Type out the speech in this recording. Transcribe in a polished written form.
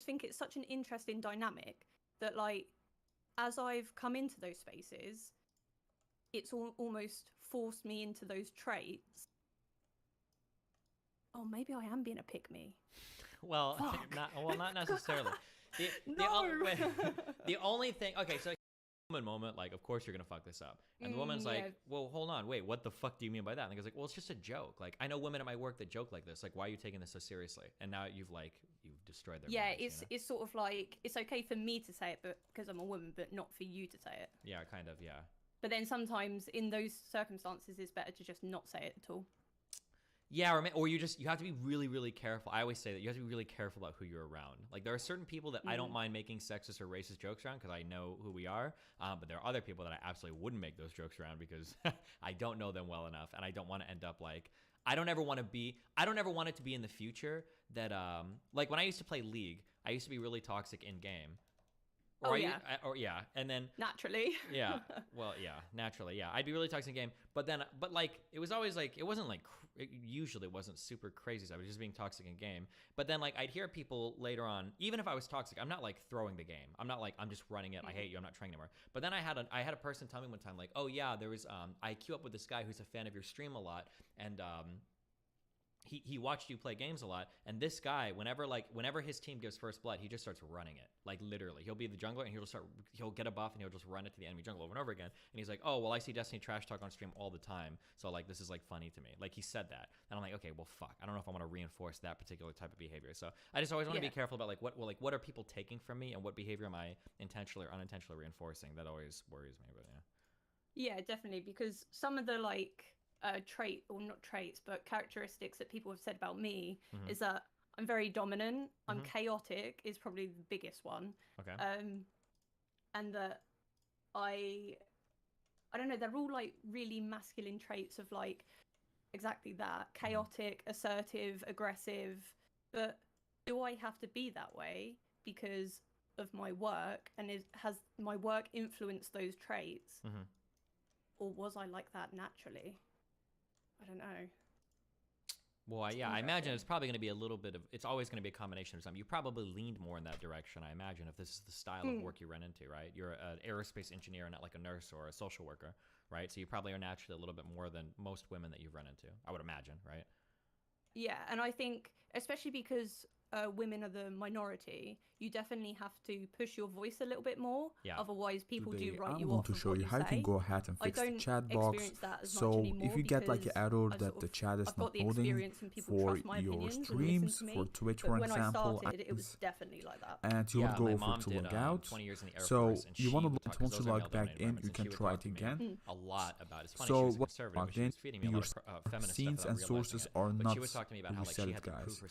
think it's such an interesting dynamic that, like, as I've come into those spaces, it's almost forced me into those traits. Oh, maybe I am being a pick-me. Well, not necessarily. The only thing, okay, so moment, like, of course you're gonna fuck this up, and the woman's like, well, hold on, wait, what the fuck do you mean by that? And the guy's like, well, it's just a joke. Like, I know women at my work that joke like this. Like, why are you taking this so seriously? And now you've destroyed their minds, it's sort of like, it's okay for me to say it, but because I'm a woman, but not for you to say it. Yeah, kind of, yeah. But then sometimes in those circumstances, it's better to just not say it at all. Yeah, or you have to be really, really careful. I always say that you have to be really careful about who you're around. Like, there are certain people that I don't mind making sexist or racist jokes around because I know who we are. But there are other people that I absolutely wouldn't make those jokes around because I don't know them well enough, and I don't want to end up like. I don't ever want it to be in the future that like when I used to play League, I used to be really toxic in game. And then naturally. Yeah, well, yeah, naturally, yeah. I'd be really toxic in game, but like it was always like it wasn't like it usually wasn't super crazy. So I was just being toxic in game. But then like I'd hear people later on, even if I was toxic, I'm not like throwing the game. I'm not like I'm just running it. I hate you. I'm not trying anymore. But then I had a person tell me one time like, oh yeah, there was I queue up with this guy who's a fan of your stream a lot, and he watched you play games a lot, and this guy, whenever his team gives first blood, he just starts running it. Like, literally. He'll be the jungler, and he'll get a buff, and he'll just run it to the enemy jungle over and over again. And he's like, oh, well, I see Destiny trash talk on stream all the time, so, like, this is, like, funny to me. Like, he said that. And I'm like, okay, well, fuck. I don't know if I want to reinforce that particular type of behavior. So I just always want to be careful about, like, what are people taking from me, and what behavior am I intentionally or unintentionally reinforcing? That always worries me, but yeah. Yeah, definitely, because some of the, like, not traits, but characteristics that people have said about me is that I'm very dominant. I'm chaotic is probably the biggest one. Okay. And that I don't know, they're all like really masculine traits of like exactly that. Chaotic, assertive, aggressive. But do I have to be that way because of my work? And has my work influenced those traits? Or was I like that naturally? I don't know. Well, yeah, I imagine it's probably going to be a little bit of, it's always going to be a combination of something. You probably leaned more in that direction, I imagine, if this is the style of work you run into, right? You're an aerospace engineer, not like a nurse or a social worker, right? So you probably are naturally a little bit more than most women that you've run into, I would imagine, right? Yeah, and I think, especially because women are the minority, you definitely have to push your voice a little bit more. Yeah. Otherwise, people do write you I'm going off. to show you how you can go ahead and fix the chat box. So if you get like an error that the chat is not loading for your streams, for Twitch, for example, it was definitely like that. And you would go over to log out. 20 years in the Air So Force, and you want to once you log male back dominated in, you environments, can and she try would it talk to me again. a lot about it. It's funny, So she was what conservative, but logged she in, was feeding me a your lot of feminist scenes stuff and without realizing sources it. are But not she was talking to me about how like she had to guys. prove herself